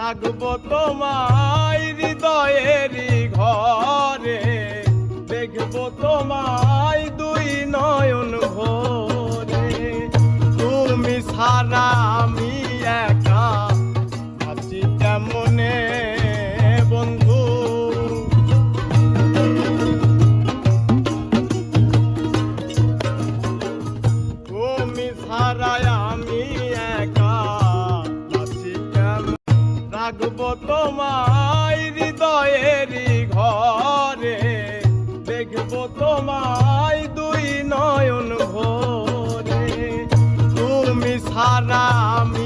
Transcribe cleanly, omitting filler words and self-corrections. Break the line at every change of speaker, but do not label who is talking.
রাখবো তোমায় হৃদয়েরই ঘরে, দেখবো তোমায় দুই নয়ন ভরে। তুমি ছাড়া আমি একা আছি কেমনে বন্ধু, তুমি ছাড়া আমি একা আছি কেমন। রাখবো তোমায় হৃদয়েরই ঘরে, দেখবো তোমায় দুই নয়ন ভরে। তুমি ছাড়া আমি